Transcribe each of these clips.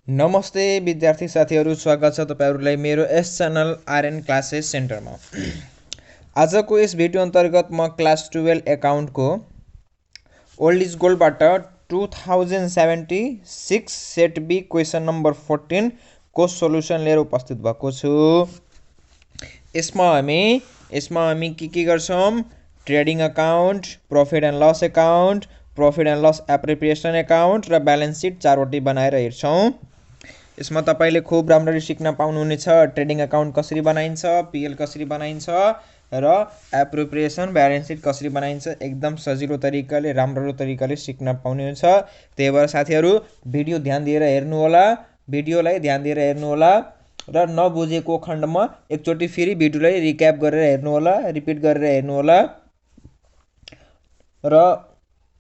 नमस्ते विद्यार्थी साथीहरू, स्वागत छ तपाईहरुलाई मेरो यस च्यानल आरएन क्लासेस सेन्टरमा। आजको यस भिडियो अन्तर्गत म क्लास 12 अकाउन्टको ओल्ड इज गोल्डबाट 2076 सेट बी क्वेशन नम्बर 14 को सोलुसन लिएर उपस्थित भएको छु। यसमा हामी के गर्छौं? Trading account, profit and loss account, profit and loss appropriation account र ब्यालेन्स सिट चारवटै बनाएर हेर्छौं। यसमा तपाईले खूब राम्ररी सिक्न पाउनुहुनेछ। ट्रेडिङ अकाउन्ट कसरी बनाइन्छ, पीएल कसरी बनाइन्छ र एप्रोप्रिएसन ब्यालेन्स सिट कसरी बनाइन्छ, एकदम सजिलो तरिकाले राम्रो तरिकाले सिक्न पाउनुहुन्छ। त्यही भएर साथीहरु भिडियो ध्यान दिएर हेर्नु होला, भिडियोलाई ध्यान दिएर हेर्नु होला र नबुझेको खण्डमा एकचोटी फेरि भिडियोलाई रिक्याप गरेर हेर्नु होला, रिपिट गरेर हेर्नु होला। र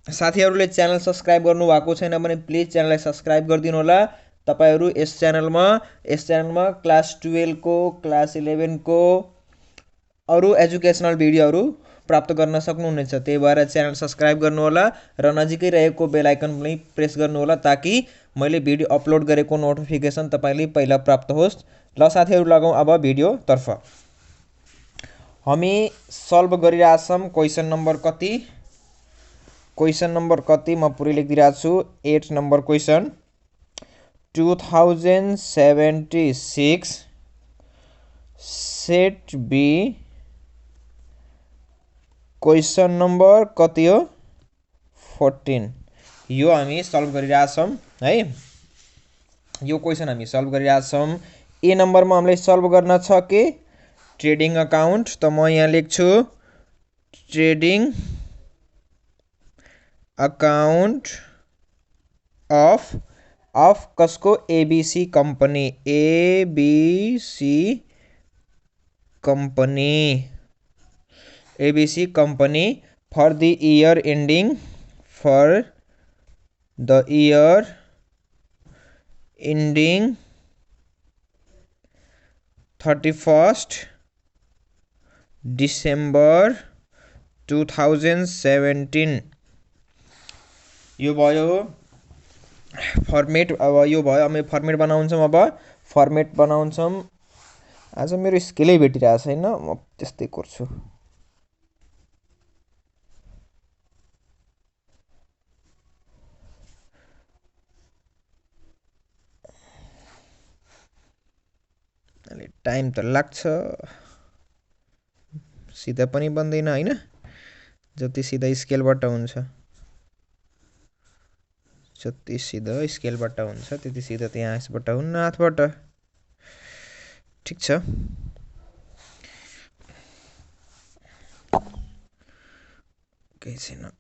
साथीहरुले च्यानल सब्स्क्राइब गर्नु भएको छैन भने प्लिज च्यानललाई सब्स्क्राइब गरिदिनु होला। तपाईहरु यस च्यानलमा क्लास 12 को, क्लास 11 को अरु एजुकेशनल भिडियोहरु प्राप्त गर्न सक्नुहुनेछ। त्यही भएर च्यानल सब्स्क्राइब गर्नु होला र नजिकै रहेको बेल आइकन पनि प्रेस गर्नु होला ताकि मैले भिडियो अपलोड गरेको नोटिफिकेसन तपाईले पहिला प्राप्त होस्। ल साथीहरु, लगौं अब भिडियो तर्फ। हामी सल्भ गरिराछौं क्वेशन नम्बर कति? क्वेशन नम्बर कति म पुरै लेखिदिरहेको छु। 8 number question 2076 set B question number कति हो? 14। यो हामी सल्भ गरिराछौं है। यो क्वेशन हामी सल्भ गरिराछौं। ए नम्बरमा हामीलाई सल्भ गर्न छ के ट्रेडिङ अकाउन्ट। त म यहाँ लेख्छु ट्रेडिङ अकाउन्ट अफ कसको? ABC company, ABC company for the year ending 31st December 2017। यो भयो फर्मेट। अब यो भयो, हामी फर्मेट बनाउँछौं। अब फर्मेट बनाउँछौं। आज मेरो स्केलै भेटिरहेको छैन, म त्यस्तै गर्छु। अलि टाइम त लाग्छ, सिधा पनि बन्दैन हैन। जति सिधा स्केलबाट हुन्छ, जति सिधा स्केलबाट हुन्छ त्यति सिधा त्यहाँ यसबाट हुन्न, हातबाट। ठीक छ। केही छैन।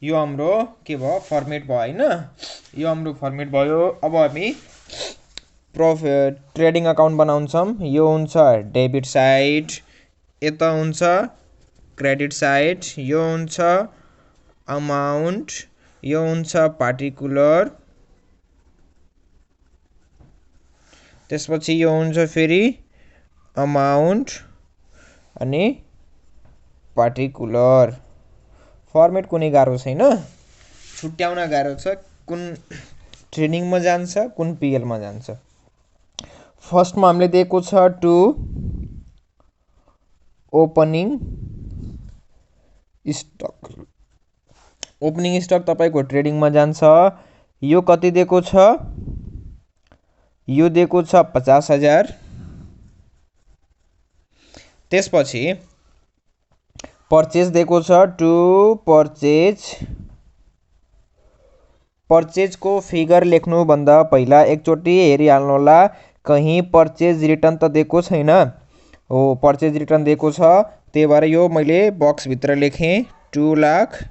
यो हाम्रो के भयो? फर्मेट भयो हैन। यो हाम्रो फर्मेट भयो। अब हामी प्रॉफिट ट्रेडिङ अकाउन्ट बनाउँछौं। यो हुन्छ डेबिट साइड, यता हुन्छ क्रेडिट साइड, यो हुन्छ अमाउन्ट, यो हुन्छ पार्टिकुलर, त्यसपछि यो हुन्छ फेरि अमाउन्ट अनि पार्टिकुलर। फर्मेट कुनै गाह्रो छैन, छुट्याउन गाह्रो छ कुन ट्रेडिङमा जान्छ कुन पीएल मा जान्छ। फर्स्टमा हामीले दिएको छ to opening stock. Opening stock तपाईको ट्रेडिङमा जान्छ। यो कति दिएको छ? यो दिएको छ 50,000। त्यसपछि परचेज दिएको छ टु परचेज को फिगर लेख्नु भन्दा पहिला एकचोटी हेरिहाल्नु होला, कहीं परचेज रिटर्न त दिएको छैन हो। परचेज रिटर्न दिएको छ, त्यही भएर यो मैले बक्स भित्र लेखेँ 2 लाख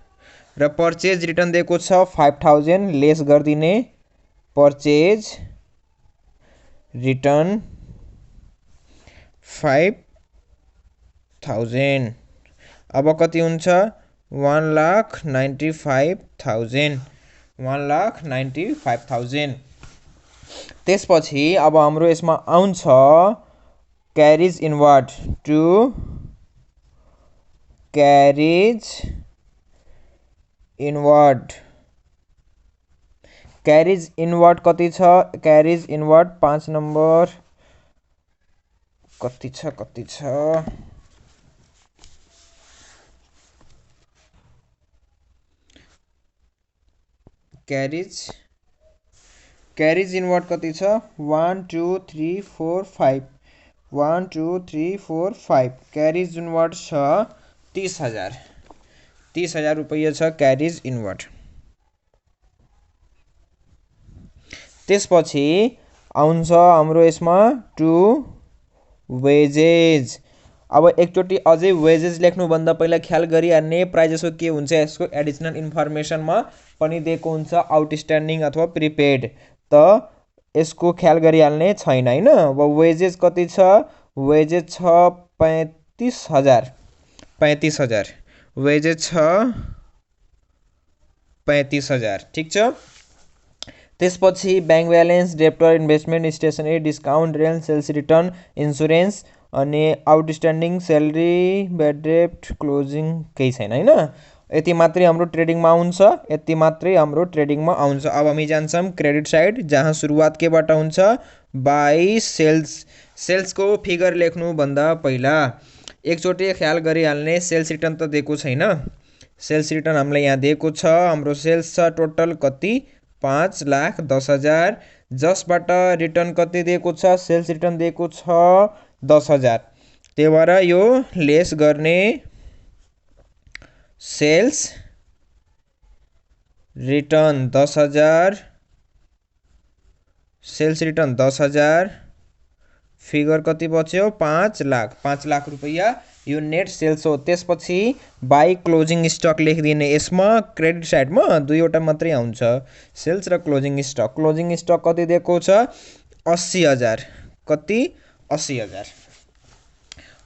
र परचेज रिटर्न दिएको छ 5,000। लेस गर्दिने परचेज रिटर्न 5,000। अब कति हुन्छ? 1,95,000। 1,95,000। त्यसपछि अब हाम्रो यसमा आउँछ carriage inward to carriage inward. Carriage inward कति छ? क्यारिज इनवर्ड 5 नम्बर कति छ क्यारिज इनवर्ड कति छ? 1 2 3 4 5 1 2 3 4 5 क्यारिज इनवर्ड छ 30,000 रुपैयाँ छ क्यारिज इनवर्ड। त्यसपछि आउँछ हाम्रो यसमा टु वेजेज। अब एकचोटि अझै वेजेज लेख्नुभन्दा पहिला ख्याल गरिहाल्ने प्राइजेसको के हुन्छ, यसको एडिसनल इन्फर्मेसनमा पनि दिएको हुन्छ आउटस्ट्यान्डिङ अथवा प्रिपेड, त यसको ख्याल गरिहाल्ने छैन हैन। अब वेजेज कति छ? वेजेज छ 35,000 वेजेज छ 35,000 ठिक छ। त्यसपछि bank balance, debtor, investment, stationery, discount, rent, sales return, insurance अनि आउटस्ट्यान्डिङ, स्यालेरी, ब्याड डेप्ट, क्लोजिङ केही छैन हैन। यति मात्रै हाम्रो ट्रेडिङमा आउँछ, अब हामी जान्छौँ क्रेडिट साइड, जहाँ सुरुवात केबाट हुन्छ? By sales. सेल्सको फिगर लेख्नुभन्दा पहिला एकचोटि ख्याल गरिहाल्ने सेल्स रिटर्न त दिएको छैन। सेल्स रिटर्न हामीलाई यहाँ दिएको छ, हाम्रो सेल्स छ टोटल कति? 5,10,000, जसबाट रिटर्न कति दिएको छ? सेल्स रिटर्न दिएको छ 10,000। त्यही भएर यो लेस गर्ने sales return 10,000, sales return 10,000, figure कति बच्यो? 5 लाख रुपैयाँ यो नेट सेल्स हो। त्यसपछि बाई क्लोजिङ स्टक लेखिदिने। यसमा क्रेडिट साइडमा दुईवटा मात्रै आउँछ, सेल्स र क्लोजिङ स्टक। क्लोजिङ स्टक कति दिएको छ? 80,000। कति? 80,000।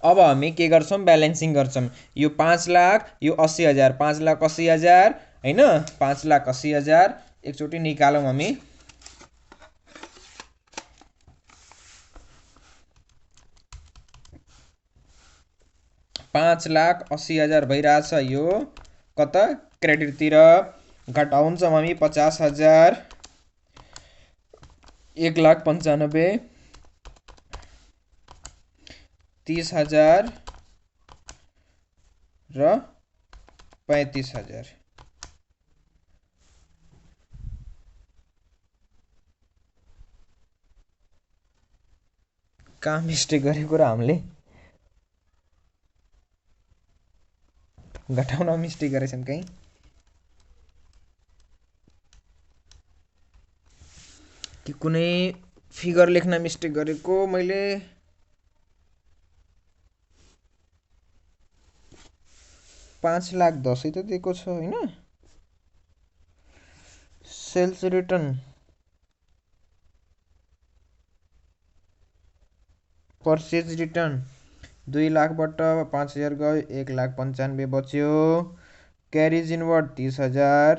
अब हामी के गर्छौँ? ब्यालेन्सिङ गर्छौँ। यो 5 लाख, यो 80,000, 5,80,000 हैन, 5,80,000 एकचोटि निकालौँ हामी। 5,80,000 भइरहेछ, यो कता? क्रेडिटतिर। घटाउँछौँ हामी 50,000, 1,95,000, 30,000 र 35,000। कहाँ मिस्टेक गरेको र हामीले? घटाउन मिस्टेक गरेछौँ कहीँ? कि कुनै फिगर लेख्न मिस्टेक गरेको मैले? 5,10,000 त दिएको छ हैन। सेल्स रिटर्न परचेज रिटर्न 2 लाखबाट 5,000 गयो, 1,95,000 बच्यो। क्यारिज इनवर्ड 30,000,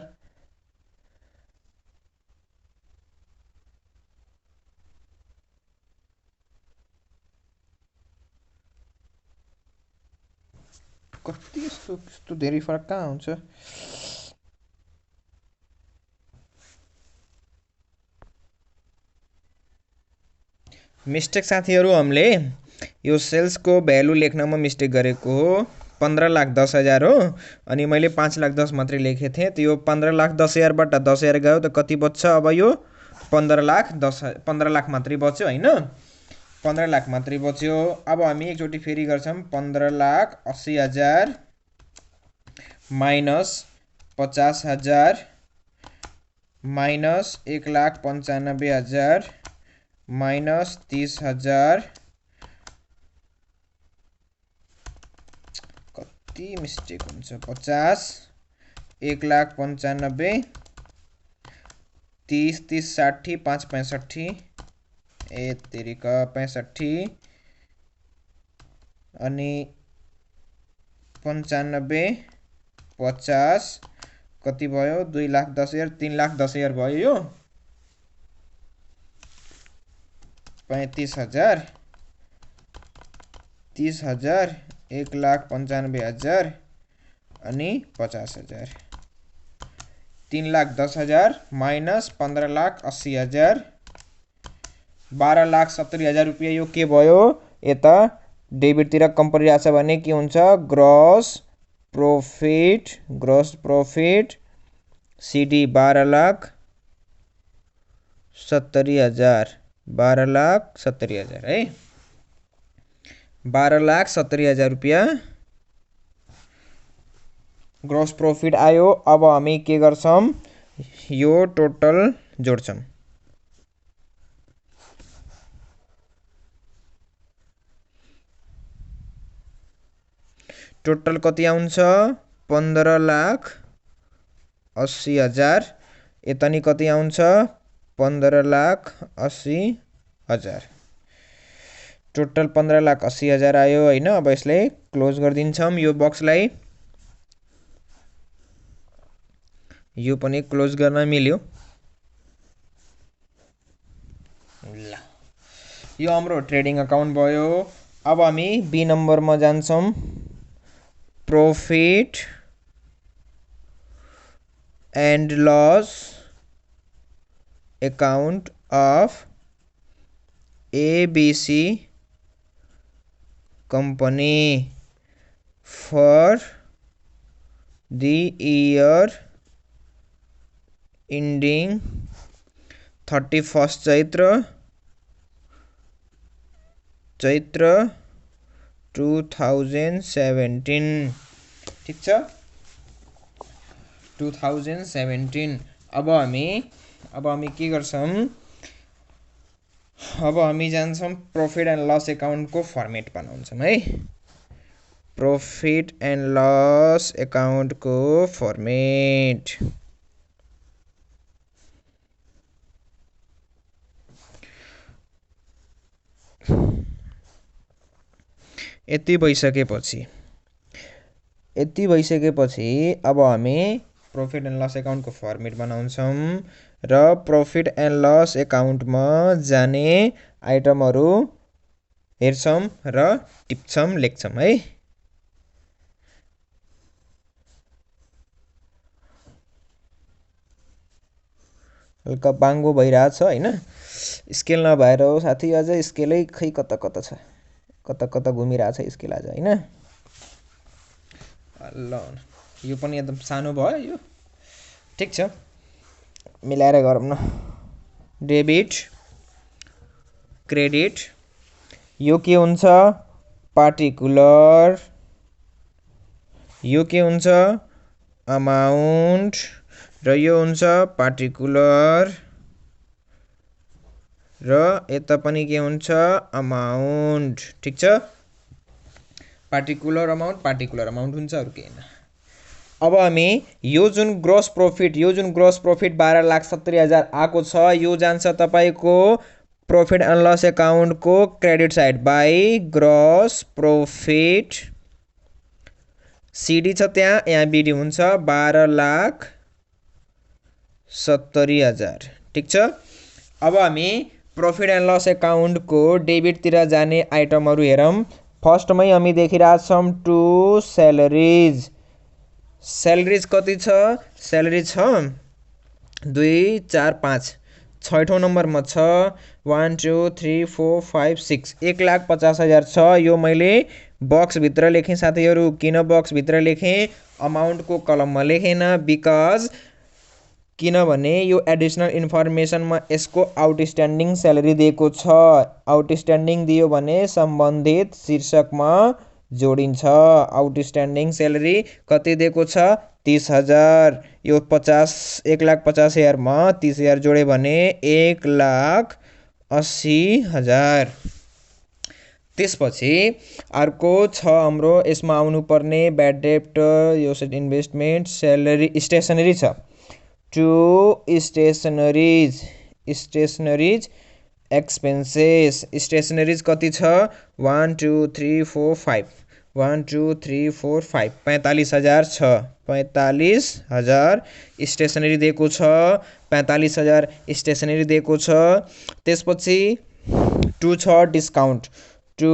कति यस्तो धेरै फरक कहाँ हुन्छ? मिस्टेक साथीहरू, हामीले यो सेल्सको भ्यालु लेख्नमा मिस्टेक गरेको हो। 15,10,000 हो, अनि मैले 5,10,000 मात्रै लेखेको थिएँ। त्यो 15,10,000बाट 10,000 गयो त कति बच्छ? अब यो 15 लाख मात्रै बच्यो हैन, 15 लाख मात्रै बच्यो। अब हामी एकचोटि फेरि गर्छौँ। 15,80,000 माइनस 50,000 माइनस 1,95,000 माइनस 30,000। कति मिस्टेक हुन्छ? 50, 1,95,000, 30, 30, 60, 5, 65, ए तेरिका 65, अनि 95, 50, कति भयो 2,10,000 3,10,000 भयो यो 35,000 30,000 1,95,000 अनि 50,000 3,10,000 माइनस 15,80,000 12,70,000 रुपैयाँ यो के भयो यता डेबिटतिर कम परिरहेछ भने के हुन्छ ग्रस प्रॉफिट सिडी 12,70,000 12,70,000 है 12,70,000 रुपैयाँ ग्रस प्रॉफिट आयो। अब हामी के गर्छौं यो टोटल जोड्छौं टोटल कति आउँछ 15,80,000 यता नि कति आउँछ 15,80,000 टोटल 15,80,000 आयो हैन। अब यसलाई क्लोज गरिदिन्छौं यो बक्सलाई यो पनि क्लोज गर्न मिल्यो ल यो हाम्रो ट्रेडिङ अकाउन्ट भयो। अब हामी बी नम्बरमा जान्छौं profit and loss account of ABC company for the year ending 31st Chaitra 2017 ठीक छ 2017 अब हामी के गर्छौं अब हामी जान्छौं प्रॉफिट एन्ड लस अकाउन्ट को फर्मेट बनाउँछौं है प्रॉफिट एन्ड लस अकाउन्ट को फर्मेट यति भइसकेपछि अब हामी प्रॉफिट एन्ड लस अकाउन्ट को फर्मेट बनाउँछौं र प्रॉफिट एन्ड लस अकाउन्ट मा जाने आइटमहरु हेर्छौं र टिप्छौं लेख्छौं है हल्का बाङ्गो भइराछ हैन स्केल नभएर हो साथी अझ स्केलै खै कता कता छ कता घुमिराछ स्केल आज हैन ल यो पनि एकदम सानो भयो यो ठीक छ मिलाएर गरौँ न डेबिट क्रेडिट यो के हुन्छ पार्टिकुलर यो के हुन्छ अमाउन्ट र यो हुन्छ पार्टिकुलर र यता पनि के हुन्छ अमाउन्ट ठीक छ पार्टिकुलर अमाउन्ट हुन्छ अरु के हैन। अब हामी यो जुन ग्रस प्रॉफिट 12,70,000 आको छ यो जान्छ तपाईको प्रॉफिट एन्ड लस अकाउन्ट को credit side by gross profit CD छ यहाँ बीडी हुन्छ 12,70,000 ठीक छ। अब हामी प्रॉफिट एन्ड लस अकाउन्ट को डेबिट तिर जाने आइटमहरु हेरौं फर्स्ट मै हामी देखिराछौं टु सैलरीज कति छ सैलरी छ 2 4 5 छैठौं नम्बर मा छ 1 2 3 4 5 6 1,50,000 छ यो मैले बक्स भित्र लेखे साथीहरु किन बक्स भित्र लेखे अमाउन्ट को कलम मा लेखेन बिकज किनभने यो एडिशनल इन्फर्मेसन मा यसको आउटस्ट्यान्डिङ स्यालेरी दिएको छ आउटस्ट्यान्डिङ दियो भने सम्बन्धित शीर्षक मा जोडिन्छ आउटस्ट्यान्डिङ स्यालेरी कति दिएको छ 30,000 यो 1,50,000 मा 30,000 जोडे भने 1,80,000 त्यसपछि अर्को छ हाम्रो यसमा आउनु पर्ने ब्याड डेब्ट यो इन्भेस्टमेन्ट स्यालेरी स्टेशनरी छ टु स्टेशनरीज एक्सपेन्सेस स्टेशनरीज कति छ 1 2 3 4 5 1 2 3 4 5 45,000 छ 45,000 स्टेसनरी दिएको छ 45,000 स्टेसनरी दिएको छ। त्यसपछि 2 छ डिस्काउन्ट 2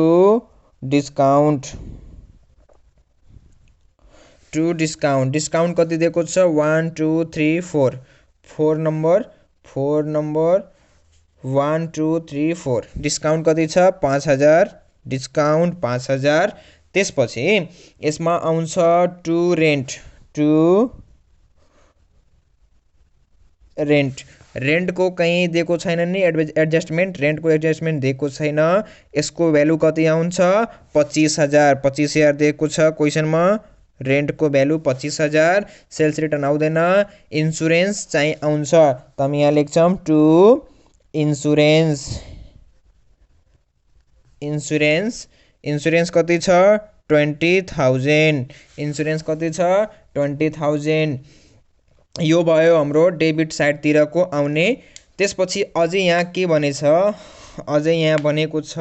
डिस्काउन्ट डिस्काउन्ट कति दिएको छ 1 2 3 4 4 नम्बर 1 2 3 4 डिस्काउन्ट कति छ 5,000 डिस्काउन्ट 5,000। त्यसपछि यसमा आउँछ टु रेन्ट को कहीं दिएको छैन नि एडजस्टमेन्ट रेन्टको एडजस्टमेन्ट दिएको छैन। यसको भ्यालु कति आउँछ 25,000 दिएको छ क्वेसनमा। रेन्टको भ्यालु 25,000। सेल्स रिटर्न आउँदैन। इन्सुरेन्स चाहिँ आउँछ त हामी यहाँ लेख्छौँ टु इन्सुरेन्स कति छ 20,000 इन्सुरेन्स कति छ 20,000। यो भयो हाम्रो डेबिट साइडतिरको आउने। त्यसपछि अझै यहाँ के भनेछ अझै यहाँ भनेको छ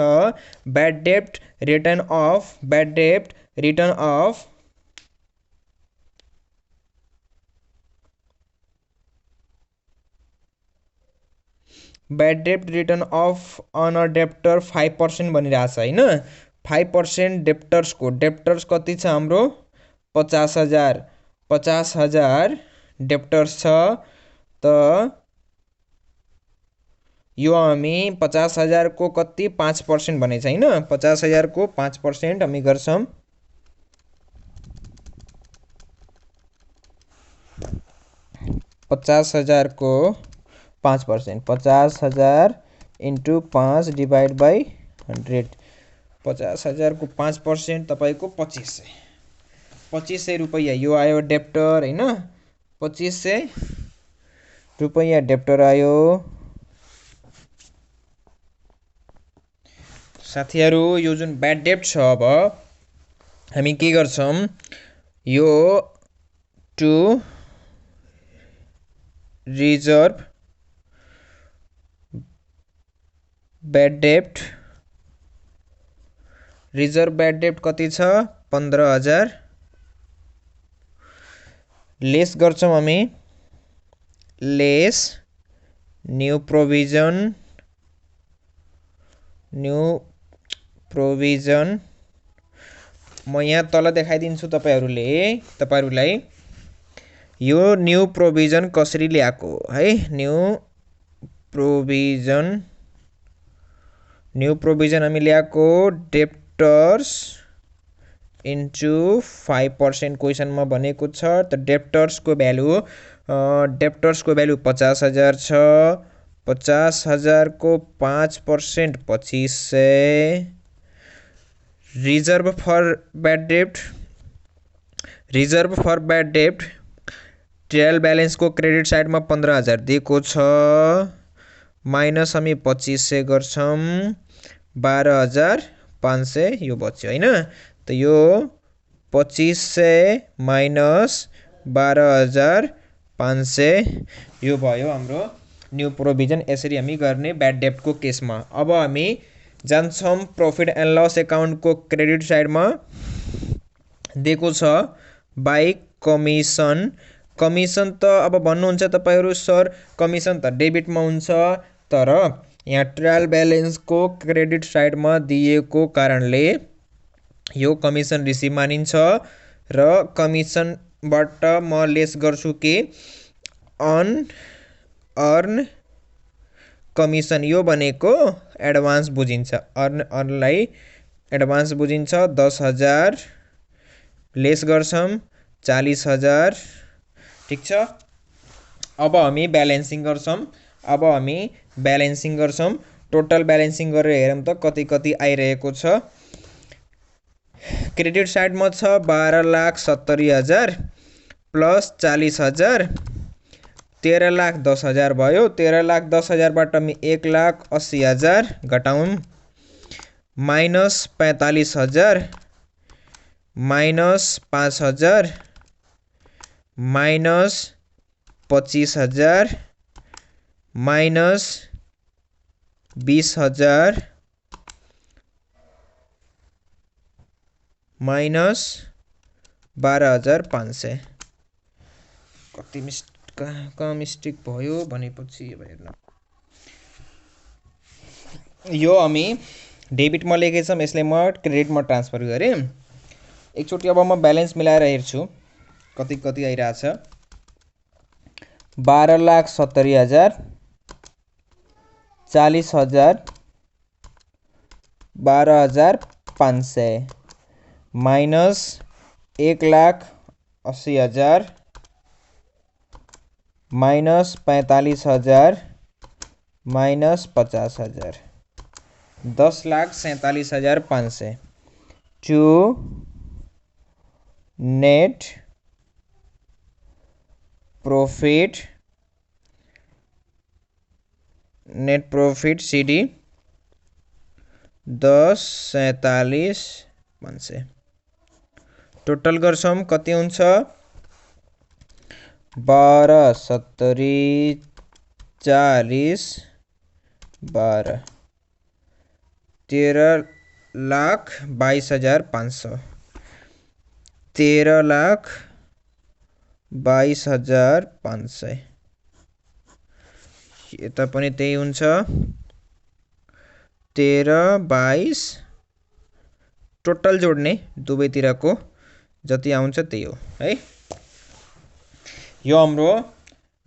ब्याड डेब्ट रिटर्न अफ ब्याड डेब्ट return of on a debtor 5% भनिरहेछ हैन। 5% डेप्टर्स कति छ हाम्रो 50,000 डेप्टर्स छ। त यो हामी 50,000 को कति 5% भनेछ हैन। 50,000 को 5% हामी गर्छौं 50,000 को 5% 50,000 × 5 डिवाइड बाई 100 50,000 को 5% तपाईको 2500 रुपैयाँ यो आयो डेप्टर हैन। 2500 रुपैयाँ डेप्टर आयो। साथीहरु यो जुन ब्याड डेब्ट छ अब हामी के गर्छौं यो टु रिजर्भ ब्याड डेब्ट कति छ 15,000 लेस गर्छौं हामी लेस न्यू प्रोभिजन म यहाँ तल देखाइदिन्छु तपाईहरुलाई यो न्यू प्रोभिजन कसरी ल्याएको है। न्यू प्रोभिजन हामी ल्याएको डेप्टर्स इन्टु 5% क्वेसनमा भनेको छ। त डेप्टर्स को भ्यालु 50,000 छ। 50,000 को 5% 2500। रिजर्भ फर ब्याड डेब्ट ट्रायल ब्यालेन्स को क्रेडिट साइड में 15,000 दिएको छ माइनस हामी 2500 गर्छौं 12,500 यो बच्यो हैन। त यो 2500 माइनस 12,500 यो भयो हाम्रो न्यू प्रोभिजन। यसरी हामी गर्ने ब्याड डेब्ट को केसमा। अब हामी जान्छौं प्रॉफिट एन्ड लस अकाउन्ट को क्रेडिट साइड में दिएको छ बाइ कमिसन त अब भन्नुहुन्छ तपाईहरु सर कमिसन त डेबिट मा हुन्छ तर यहाँ ट्रायल ब्यालेन्स को क्रेडिट साइड में दिएको कारणले यो कमिसन रिसिभ मानिन्छ र कमिसन बाट म लेस गर्छु के अर्न कमिसन यो भनेको एडभान्स बुझिन्छ अर्नलाई एडभान्स बुझिन्छ 10,000 लेस गर्छौं 40,000 ठीक छ। अब हामी ब्यालेन्सिङ गर्छौं टोटल ब्यालेन्सिङ गरेर हेरौं त कति आइरहेको छ। क्रेडिट साइड में छ 12,70,000 प्लस 40,000 13,10,000 भयो। 13,10,000 बाट हामी 1,80,000 घटाउँ minus 45,000 minus 5,000 minus 25,000 minus 20,000 minus 12,500 कति कहाँ मिस्टेक भयो भनेपछि अब हेर्नु यो हामी डेबिटमा लेखेछौँ यसले म क्रेडिटमा ट्रान्सफर गरेँ एकचोटि अब म ब्यालेन्स मिलाएर हेर्छु कति कति आइरहेछ 12,70,000 40,000 12,500 minus 1,80,000 minus 45,000 minus 50,000 10,47,500 to net profit CD 10,47,500 total गर्छौं कति हुन्छ 12 70 40 12 13,22,500 13,22,500 यता पनि त्यही हुन्छ 13,22 टोटल जोड्ने दुवैतिरको जति आउँछ त्यही हो है यो हाम्रो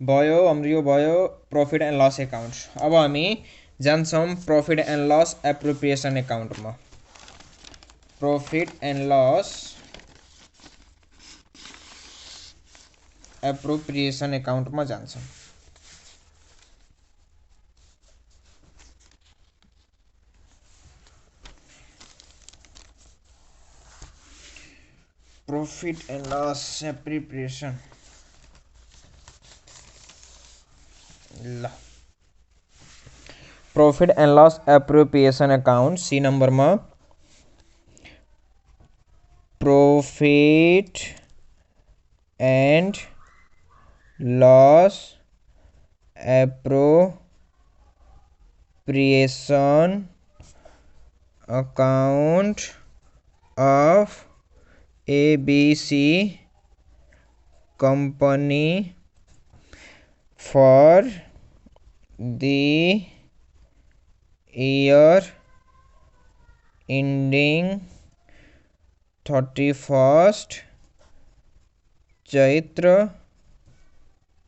भयो प्रॉफिट एन्ड लस अकाउन्ट अब हामी जान्छौं प्रॉफिट एन्ड लस एप्रोप्रिएसन अकाउन्टमा प्रॉफिट एन्ड लस एप्रोप्रिएसन अकाउन्टमा जान्छौं प्रॉफिट एन्ड लस एप्रोप्रिएसन ल profit and loss appropriation account C नम्बरमा profit and loss appropriation account of ABC company for the year ending 31st Chaitra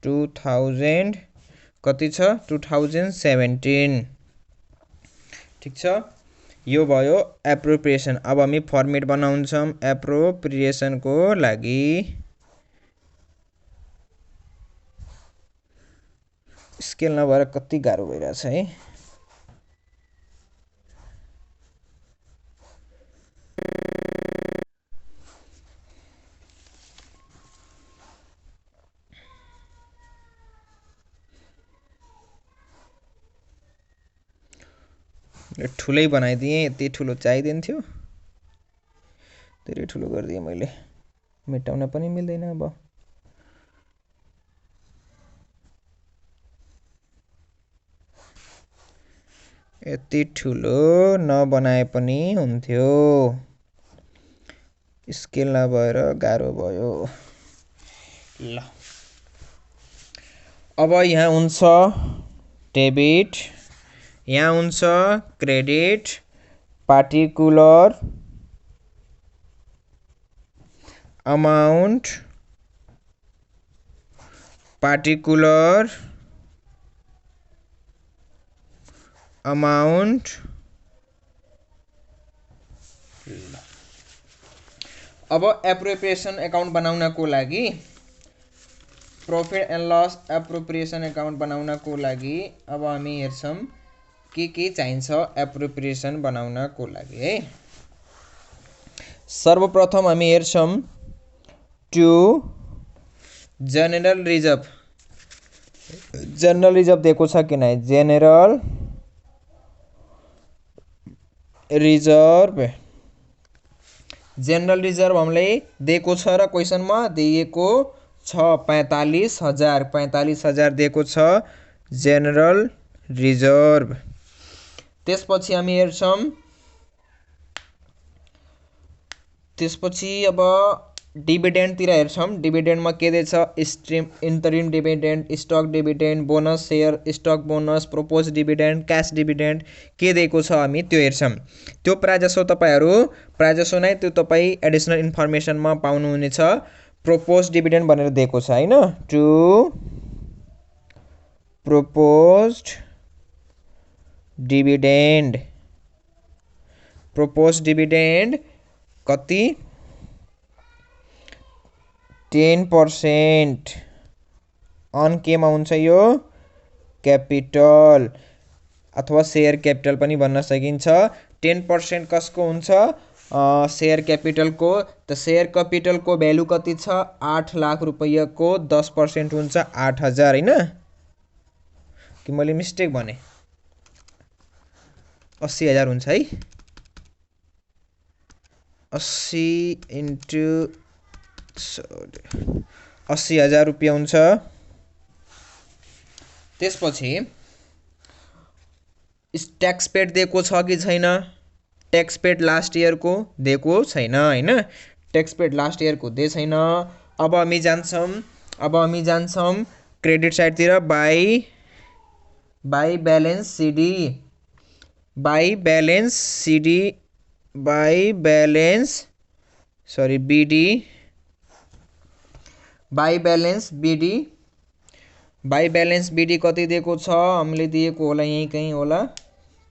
2000 कति छ 2017 ठीक छ यो भयो एप्रोप्रिएसन अब हामी फर्मेट बनाउँछौं एप्रोप्रिएसन को लागि स्केल नभएर कति गाह्रो भइरहेछ है ठुलै बनाइदिए यति ठुलो चाहिदैन थियो धेरै ठुलो गरिदिए मैले मेटाउन पनि मिल्दैन अब यति ठुलो नबनाए पनि हुन्थ्यो स्केल नभएर गाह्रो भयो ल अब यहाँ हुन्छ डेबिट यहाँ हुन्छ क्रेडिट पार्टिकुलर अमाउन्ट अब एप्रोप्रिएसन अकाउन्ट बनाउनको लागि profit and loss appropriation account बनाउनको लागि अब हामी हेर्छौं के चाहिन्छ एप्रोप्रिएसन बनाउनको लागि है सर्वप्रथम हामी हेर्छौं टु जनरल रिजर्भ दिएको छ किन जनरल रिजर्भ हामीलाई दिएको छ र क्वेशनमा दिएको छ 45,000 दिएको छ जनरल रिजर्भ त्यसपछि हामी हेर्छौं त्यसपछि अब डिभिडेन्डतिर हेर्छौँ। डिभिडेन्डमा के दिएछ? स्ट्रिम interim dividend, stock dividend, bonus share, stock bonus, propose dividend, cash dividend के दिएको छ हामी त्यो हेर्छौँ। त्यो प्रायःजसो तपाईँहरू प्रायःजसो नै त्यो तपाईँ एडिसनल इन्फर्मेसनमा पाउनुहुनेछ। प्रोपोज डिभिडेन्ड भनेर दिएको छ हैन, to proposed dividend. Propose dividend कति? 10% अन केमा हुन्छ यो? क्यापिटल अथवा सेयर क्यापिटल पनि भन्न सकिन्छ। 10% कसको हुन्छ? सेयर क्यापिटलको। त सेयर क्यापिटलको भ्यालु कति छ? 8 लाख रुपैयाँको 10% हुन्छ 8000 हैन? कि मैले मिस्टेक भने? 80000 हुन्छ है। 80 इन्टु 80000 रुपियाँ हुन्छ। त्यसपछि ट्याक्स पेड दिएको छ कि छैन? ट्याक्स पेड लास्ट इयरको दिएको छैन हैन? ट्याक्स पेड लास्ट इयरको दिएको छैन। अब हामी जान्छौँ क्रेडिट साइडतिर। By balance CD, by balance BD कति दिएको छ? हामीले दिएको होला यहीँ कहीँ होला।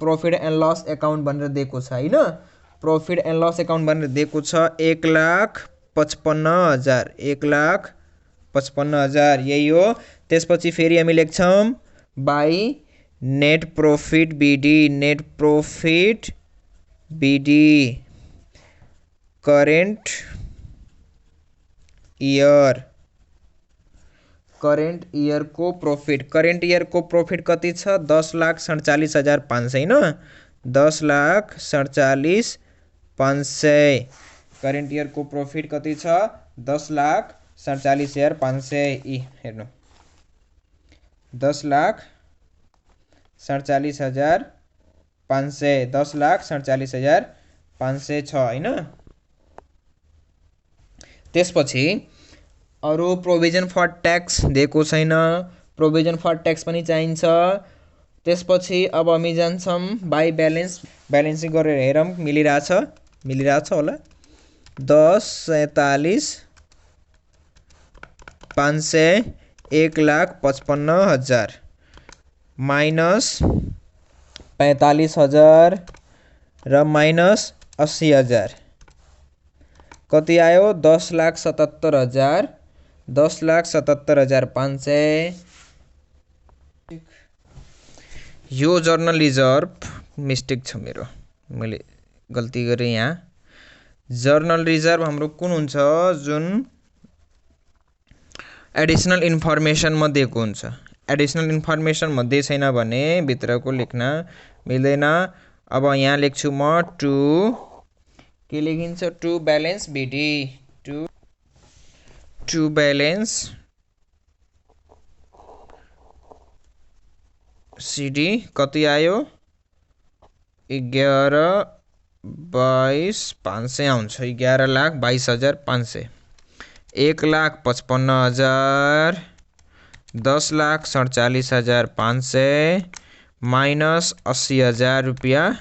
प्रॉफिट एन्ड लस एकाउन्ट भनेर दिएको छ हैन? प्रॉफिट एन्ड लस एकाउन्ट भनेर दिएको छ 1,55,000। 1,55,000 यही हो। त्यसपछि फेरि हामी लेख्छौँ by net profit BD. Net profit BD current इयरको प्रॉफिट। करेन्ट इयरको प्रॉफिट कति छ? 10,47,500 हैन? 10,47,500। करेन्ट इयरको प्रॉफिट कति छ? 10,47,500। हेर्नु 10,47,500 10,47,500 छ हैन? त्यसपछि अरु प्रोभिजन फर ट्याक्स दिएको छैन। प्रोभिजन फर ट्याक्स पनि चाहिन्छ। त्यसपछि अब हामी जान्छौँ बाई ब्यालेन्सिङ गरेर हेरौँ मिलिरहेछ होला। 10,47,500 1,55,000 माइनस 45,000 र माइनस 80,000 कति आयो? 10,77,000 10,77,500। यो जर्नल रिजर्भ मिस्टेक छ मेरो, मैले गल्ती गरेँ यहाँ। जर्नल रिजर्भ हाम्रो कुन हुन्छ? जुन एडिसनल इन्फर्मेसनमा दिएको हुन्छ। एडिसनल इन्फर्मेसनमा दिए छैन भने भित्रको लेख्न मिल्दैन। अब यहाँ लेख्छु म टु के लेखिन्छ? To balance BD. To balance CD कति आयो? 11,22,500 आउँछ। 11,22,500। 1,55,000 10,47,500 माइनस 80,000 रुपियाँ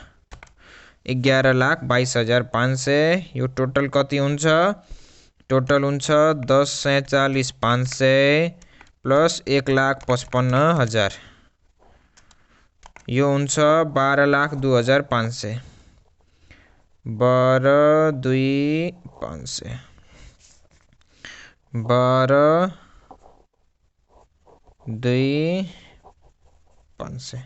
11,22,500। यो टोटल कति हुन्छ? टोटल हुन्छ 10,47,500 प्लस 1,55,000 यो हुन्छ 12,02,500। 12,02,500 12,02,500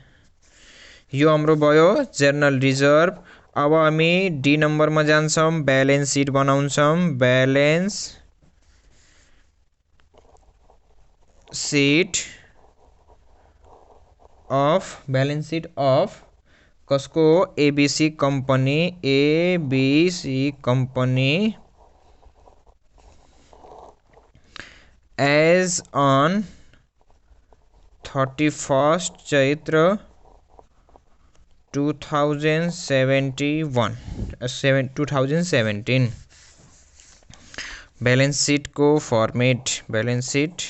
यो हाम्रो भयो जर्नल रिजर्भ। अब हामी डी नम्बरमा जान्छौँ, ब्यालेन्स सिट बनाउँछौँ। ब्यालेन्स सिट अफ कसको? ABC company. As on 31 Chaitra 2017। Balance sheet को फॉर्मेट बैलेंस शीट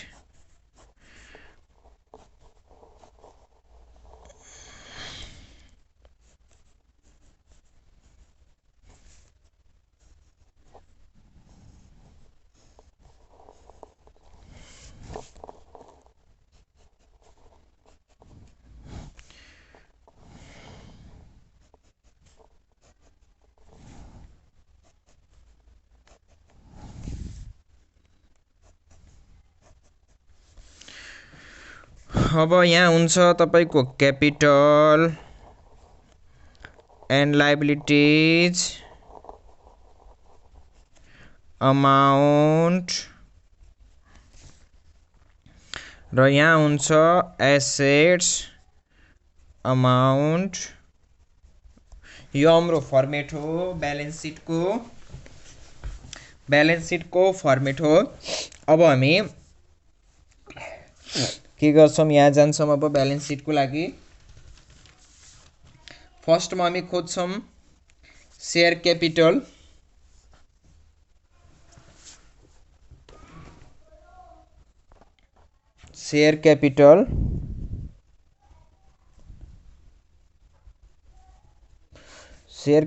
अब यहाँ हुन्छ तपाईको कैपिटल एंड लायबिलिटीज अमाउंट र यहाँ हुन्छ एसेट्स अमाउंट। यो हाम्रो फर्मेट हो बैलेंस शीट को फर्मेट हो। अब हामी के गर्छौं यहाँ जान्छौं अब बैलेंस शीट को लागि। फर्स्ट में हामी खोज्छौं शेयर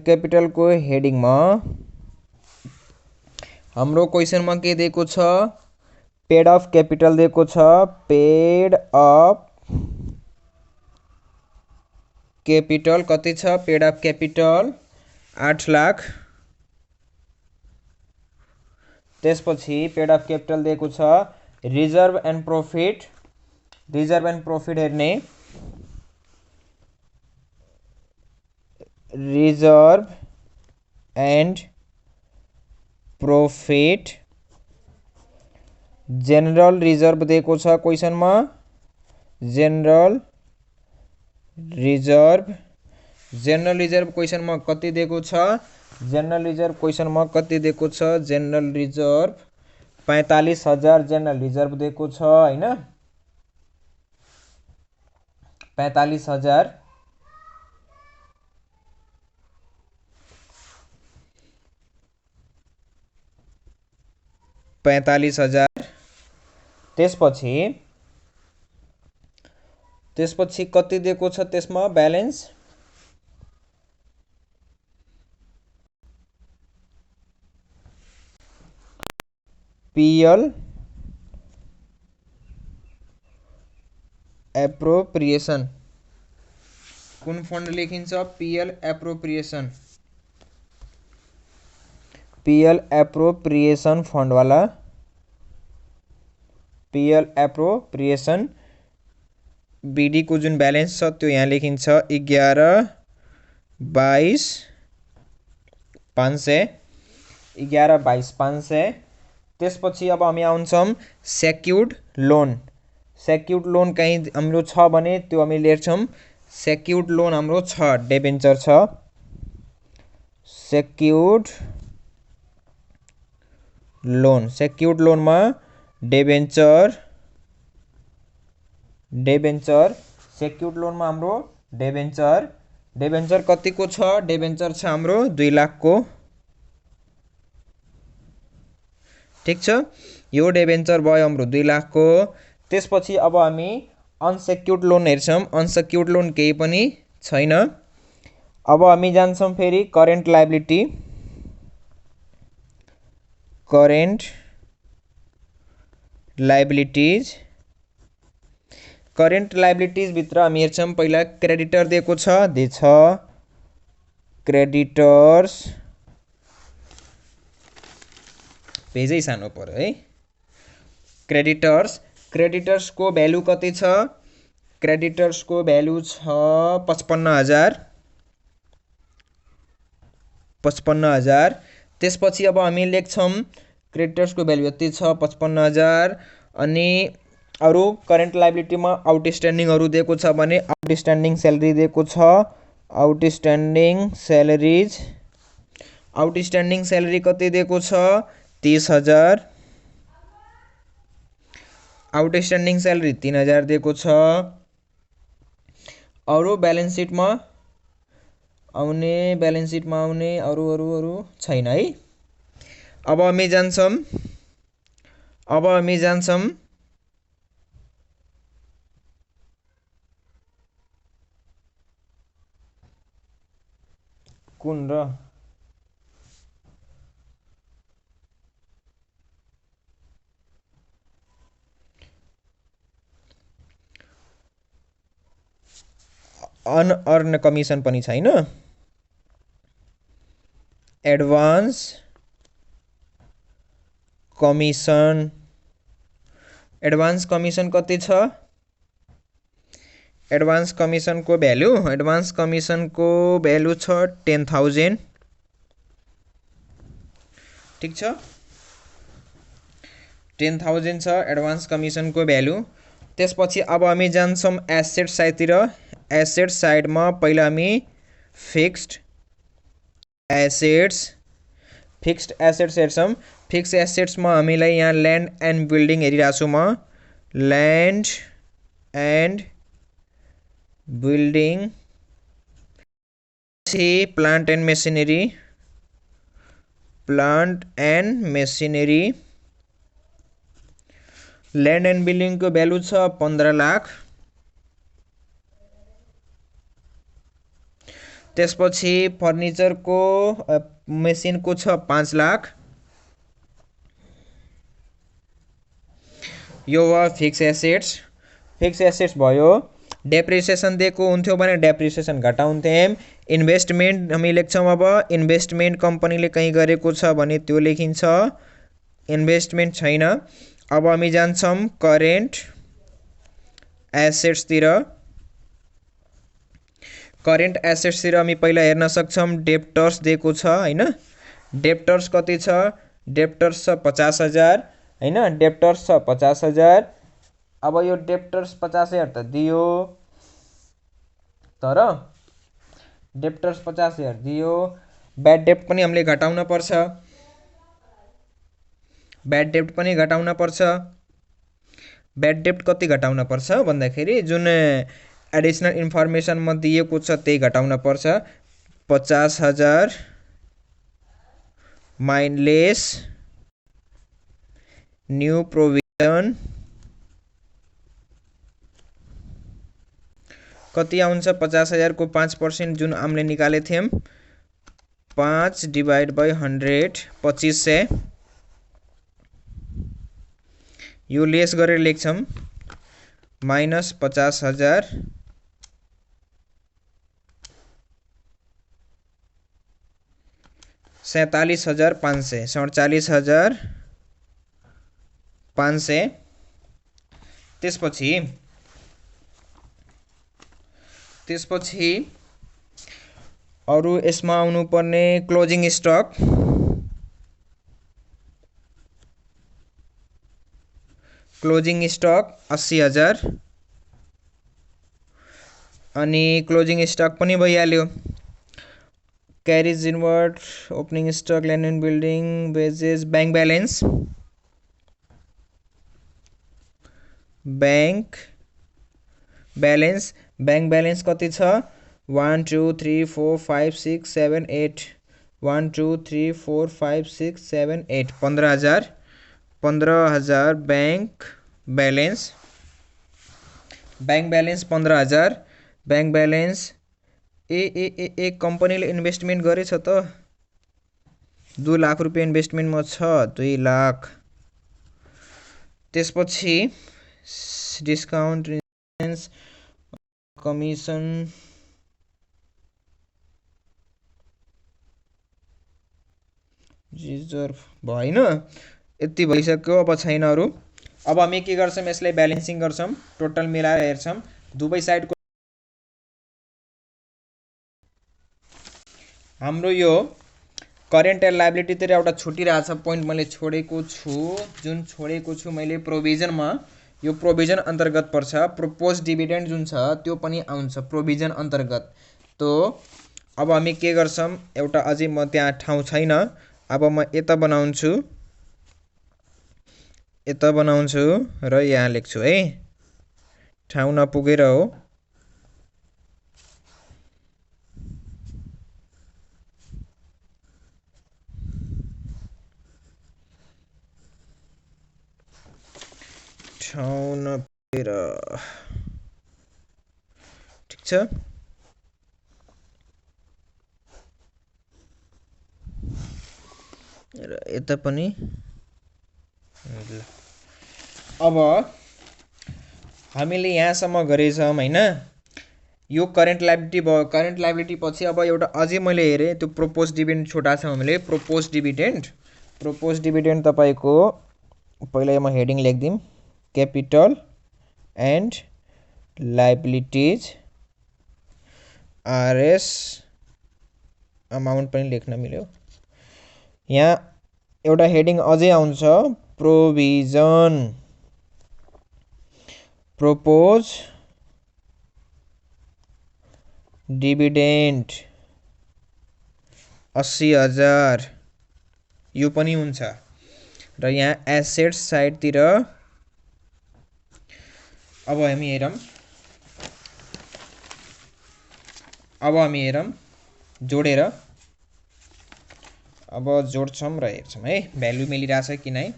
कैपिटल को हेडिंग में हाम्रो क्वेश्चन में के दिएको छ पेड अफ कैपिटल दिएको छ। पेड अफ कैपिटल कति छ पेड अफ कैपिटल 8 लाख। त्यसपछि पेड अफ कैपिटल दिएको छ। रिजर्व एंड प्रॉफिट हेर्ने reserve and profit general reserve दिएको छ क्वेश्चन में। जनरल रिजर्व क्वेश्चन में कति दिएको छ। जनरल रिजर्व क्वेश्चन में कति दिएको छ। जनरल रिजर्व 45,000 जनरल रिजर्व दिएको छ हैन 45,000। त्यसपछि कति दिएको छ त्यसमा बैलेंस पीएल एप्रोप्रिएशन कुन फंड लेखिन्छ पीएल एप्रोप्रिएशन फंड वाला पीएल एप्रोप्रिएशन बीडी को जुन बैलेंस छ त्यो यहाँ लेखिन्छ 11,22,500 त्यसपछि अब हामी आउँछौं सेक्युर्ड लोन कहीं हाम्रो छ भने त्यो हामी लेख्छौं। सेक्युर्ड लोन हाम्रो छ डिबेन्चर छ। सेक्युर्ड लोन में डिबेन्चर सेक्युर्ड लोन में हाम्रो डिबेन्चर कति को छ। डिबेन्चर छ हाम्रो 2 लाख को। ठीक छ यो डिबेन्चर भयो हाम्रो 2 लाख को। त्यसपछि अब हामी अनसेक्युर्ड लोन हेर्छौं। अनसेक्युर्ड लोन केही पनि छैन। अब हामी जान्छौं फेरि करेन्ट लायबिलिटीज भित्र हामी हेर्छौं पहिला क्रेडिटर दिएको छ क्रेडिटर्स पेजै सानो पर्यो है। क्रेडिटर्स को भ्यालु कति छ। क्रेडिटर्स को भ्यालु छ 55,000। त्यसपछि अब हामी लेख्छौं क्रेडिटर्स को भ्यालु यति छ 55,000। अनि अरु करेन्ट लायबिलिटी में आउटस्ट्यान्डिङ अरु दिएको छ भने आउटस्ट्यान्डिङ सैलरी दिएको छ। आउटस्ट्यान्डिङ सैलरी कति दिएको छ 30,000। आउटस्ट्यान्डिङ सैलरी 3,000 दिएको छ। अरु बैलेंस शीट में आउने अरु छैन है। अब हामी जान्छौँ कुन र अनअर्न कमिसन पनि छैन। एडभान्स कमिसन कति छ? एडभान्स कमिसनको भ्यालु छ 10,000। ठीक छ, 10,000 छ एडभान्स कमिसनको भ्यालु। त्यसपछि अब हामी जान्छौँ एसेट साइडतिर। एसेट साइडमा पहिला हामी फिक्स्ड एसेट्स हेर्छौँ। फिक्स्ड एसेट्समा हामीलाई यहाँ ल्यान्ड एन्ड बिल्डिङ हेरिरहेको छु म। Land and building, plant and machinery. Land and बिल्डिङको भ्यालु छ 15 लाख। त्यसपछि फर्निचरको मेसिनको छ 5 लाख। यो हो फिक्स एसेट्स भयो। डेप्रिसिएसन दिएको हुन्थ्यो भने डेप्रिसिएसन घटाउँथ्यौँ। इन्भेस्टमेन्ट हामी लेख्छौँ। अब इन्भेस्टमेन्ट कम्पनीले कहीँ गरेको छ भने त्यो लेखिन्छ। इन्भेस्टमेन्ट छैन। अब हामी जान्छौँ करेन्ट एसेट्सतिर। हामी पहिला हेर्न सक्छौँ डेप्टर्स दिएको छ हैन। डेप्टर्स कति छ? डेप्टर्स छ 50,000 हैन। डेप्टर्स छ 50,000। अब यो डेप्टर्स 50,000 त दियो, तर डेप्टर्स 50,000 दियो। ब्याड डेप्ट पनि हामीले घटाउन पर्छ। ब्याड डेप्ट कति घटाउन पर्छ भन्दाखेरि जुन एडिसनल इन्फर्मेसनमा दिएको छ त्यही घटाउन पर्छ। 50,000 माइनलेस न्यू प्रोभिजन कति आउँछ? 50,000 को 5% जुन हामीले निकाले थियौँ 5 डिवाइड बाई 100 2500। यो लेस गरेर लेख्छौँ माइनस 50,000 47,500 47,500। त्यसपछि अरु यसमा आउनु पर्ने क्लोजिङ स्टक। क्लोजिङ स्टक 80,000 अनि क्लोजिङ स्टक पनि भइहाल्यो। Carriage inward, opening stock, land and building, wages, bank balance कति छ? 1 2 3 4 5 6 7 8 1 2 3 4 5 6 7 8 15,000 ब्याङ्क ब्यालेन्स 15,000। ब्याङ्क ब्यालेन्स ए कम्पनीले इन्भेस्टमेन्ट गरेछ त 2 लाख रुपियाँ इन्भेस्टमेन्टमा छ 2 लाख। त्यसपछि डिस्काउन्ट, कमिसन, रिजर्भ भएन, यति भइसक्यो। अब छैन अरू। अब हामी के गर्छौँ? यसलाई ब्यालेन्सिङ गर्छौँ, टोटल मिलाएर हेर्छौँ दुवै साइडको। हाम्रो यो करेन्ट एन्ड लायबिलिटीतिर एउटा छुटिरहेछ पोइन्ट मैले छोडेको छु। जुन छोडेको छु मैले प्रोभिजनमा, यो प्रोभिजन अन्तर्गत पर्छ। प्रोपोज डिभिडेन्ड जुन छ त्यो पनि आउँछ प्रोभिजन अन्तर्गत। तो अब हामी के गर्छौँ? एउटा अझै म त्यहाँ ठाउँ छैन। अब म यता बनाउँछु र यहाँ लेख्छु है, ठाउँ नपुगेर हो। ठीक छ। र यता पनि ल अब हामीले यहाँसम्म गरेछौँ हैन। यो करेन्ट लायबिलिटी भयो। करेन्ट लायबिलिटी पछि अब एउटा अझै मैले हेरेँ त्यो प्रोपोज डिभिडेन्ड छोटा छ हामीले। प्रोपोज डिभिडेन्ड तपाईको पहिला म हेडिङ लेख्दिम capital and liabilities RS amount पनि लेख्न मिल्यो। यहाँ एउटा हेडिङ अझै आउँछ प्रोभिजन प्रोपोज डिभिडेन्ड 80,000 यो पनि हुन्छ। र यहाँ एसेट साइडतिर अब हामी हेरौँ जोडेर अब जोड्छौँ र हेर्छौँ है भ्यालु मिलिरहेछ कि नै।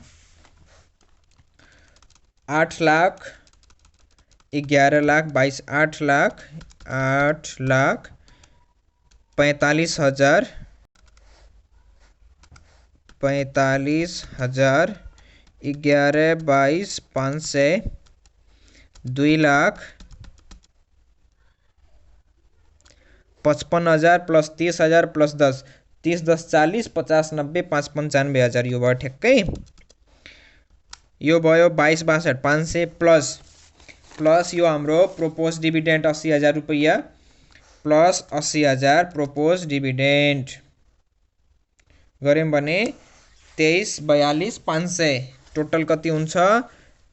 8 लाख 11 लाख 22 8 लाख 45,000 11 22 500 2 लाख 55,000 प्लस 30,000 प्लस 10 30 10 40 50 90 5 95,000 यो भयो ठ्याक्कै। यो भयो 22 62 500 प्लस यो हाम्रो प्रोपोज डिभिडेन्ड 80,000 रुपैयाँ प्लस 80,000 प्रोपोज डिभिडेन्ड गर्यौं भने 23 42 500 टोटल कति हुन्छ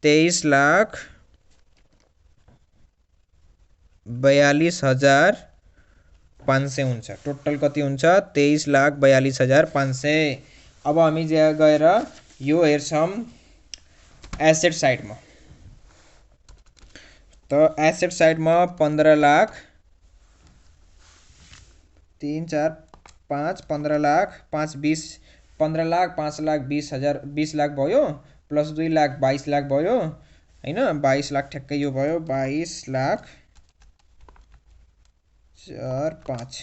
23,42,500 हुन्छ। टोटल कति हुन्छ 23,42,500। अब हामी गएर यो हेर्छौं एसेट साइडमा। त एसेट साइडमा 15 लाख 3 4 5 15 लाख 5 20 15 लाख 5 लाख 20,000 20 लाख भयो प्लस 2 लाख 22 लाख भयो हैन। 22 लाख ठ्याक्कै यो भयो 22 लाख 4 5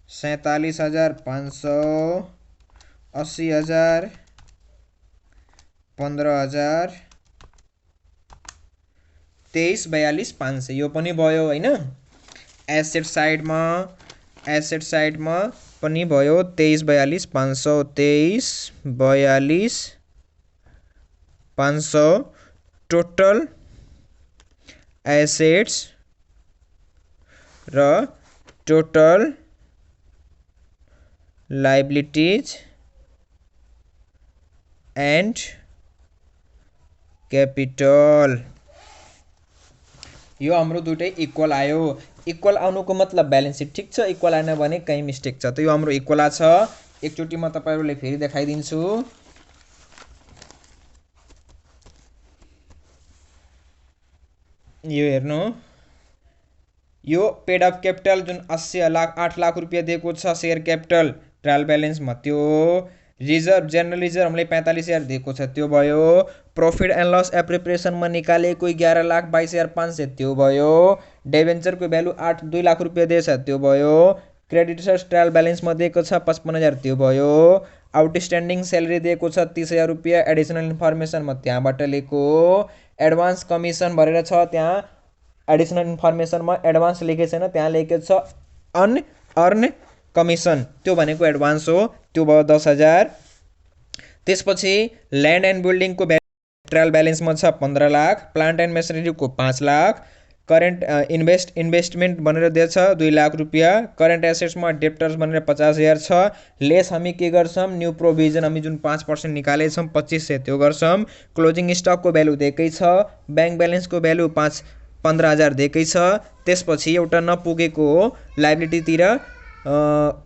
47,500 80,000 15,000 23 42 500 यो पनि भयो हैन। एसेट साइडमा पनि भयो 23 42 500 23 42 500 टोटल एसेट्स र टोटल लायबिलिटीज एन्ड क्यापिटल यो हाम्रो दुटै इक्वल आयो। इक्वल आउनुको मतलब ब्यालेन्स सिट ठीक छ। इक्वल आएन भने कहीं मिस्टेक छ। त यो हाम्रो इक्वल छ। एकचोटी म तपाईहरुले फेरि देखाइदिन्छु। यो हेर्नु यो पेड अफ क्यापिटल जुन 80 लाख 8 लाख रुपैयाँ दिएको छ शेयर क्यापिटल ट्रायल ब्यालेन्समा त्यो रिजर्भ जनरल रिजर्भ हामीले 45,000 दिएको छ त्यो भयो। प्रॉफिट एन्ड लस एप्रोप्रिएसनमा निकालेको 11 लाख 22,500 त्यो भयो। डिबेन्चरको भ्यालु 2 लाख रुपैयाँ दिएछ त्यो भयो। क्रेडिटर्स ट्रायल ब्यालेन्समा दिएको छ 55,000 त्यो भयो। आउटस्ट्यान्डिङ स्यालेरी दिएको छ 30,000 रुपैयाँ एडिसनल इन्फर्मेसनमा त्यहाँबाट लिएको। एडभान्स कमिसन भरेर छ त्यहाँ एडिसनल इन्फर्मेसनमा एडभान्स लेखेको छैन त्यहाँ लेखेको छ अनअर्न कमिसन त्यो भनेको एडभान्स हो त्यो भयो 10,000। त्यसपछि ल्यान्ड एन्ड बिल्डिङको ट्रायल ब्यालेन्समा छ 15 लाख। प्लान्ट एन्ड मेसिनरीको 5 लाख। करेन्ट इन्भेस्टमेन्ट भनेर दिएछ 2 लाख रुपैयाँ। करेन्ट एसेट्समा डेप्टर्स भनेर 50,000 छ। लेस हामी के गर्छौं न्यू प्रोभिजन हामी जुन 5% निकालेछौं 2500 त्यो गर्छौं। क्लोजिङ स्टकको भ्यालु दिएकै छ। बैंक ब्यालेन्सको भ्यालु 15,000 दिएकै छ। त्यसपछि एउटा नपुगेको लायबिलिटीतिर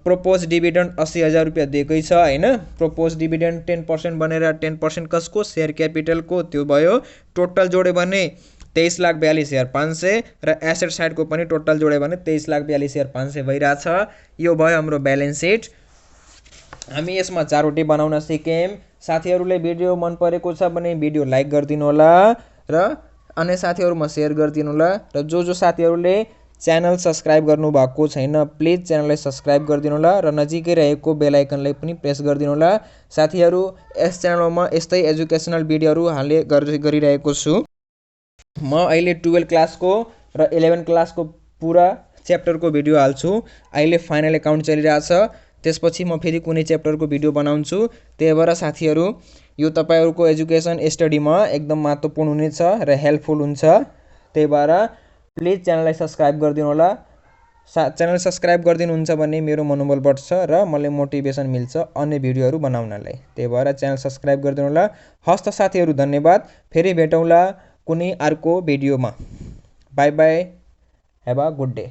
प्रोपोज डिभिडेन्ड 80,000 रुपैयाँ दिएकै छ हैन। प्रोपोज डिभिडेन्ड 10% बनेर 10% कसको शेयर क्यापिटलको त्यो भयो। टोटल जोड्यो भने 23,42,500 र एसेट साइडको पनि टोटल जोड्यो भने 23,42,500 भइराछ। यो भयो हाम्रो ब्यालेन्स सिट। हामी यसमा चारवटै बनाउन सिक्यौं। साथीहरुले भिडियो मन परेको छ भने भिडियो लाइक गरिदिनु होला र अन्य साथीहरुमा शेयर गरिदिनु होला र जो साथीहरुले च्यानल सब्स्क्राइब गर्नु भएको छैन प्लिज च्यानललाई सब्स्क्राइब गरिदिनु होला र नजिकै रहेको बेल आइकनलाई पनि प्रेस गरिदिनु होला। साथीहरु यस च्यानलमा यस्तै एजुकेसनल भिडियोहरु हाल्ने गरिरहेको छु। म अहिले 12 क्लासको र 11 क्लासको पूरा च्याप्टरको भिडियो हाल्छु। अहिले फाइनल अकाउन्ट चलिरहेछ, त्यसपछि म फेरि कुनै च्याप्टरको भिडियो बनाउँछु। त्यही भएर साथीहरु यो तपाईहरुको एजुकेसन स्टडीमा एकदम महत्त्वपूर्ण हुनेछ र हेल्पफुल हुन्छ। त्यही भएर प्लिज च्यानललाई सब्स्क्राइब गरिदिनु होला। च्यानल सब्स्क्राइब गरिदिनुहुन्छ भने मेरो मनोबल बढ्छ र मलाई मोटिभेसन मिल्छ अन्य भिडियोहरु बनाउनलाई। त्यही भएर च्यानल सब्स्क्राइब गरिदिनु होला। हस्त साथीहरु धन्यवाद। फेरि भेटौँला कुनै अर्को भिडियोमा। Bye bye. Have a good day.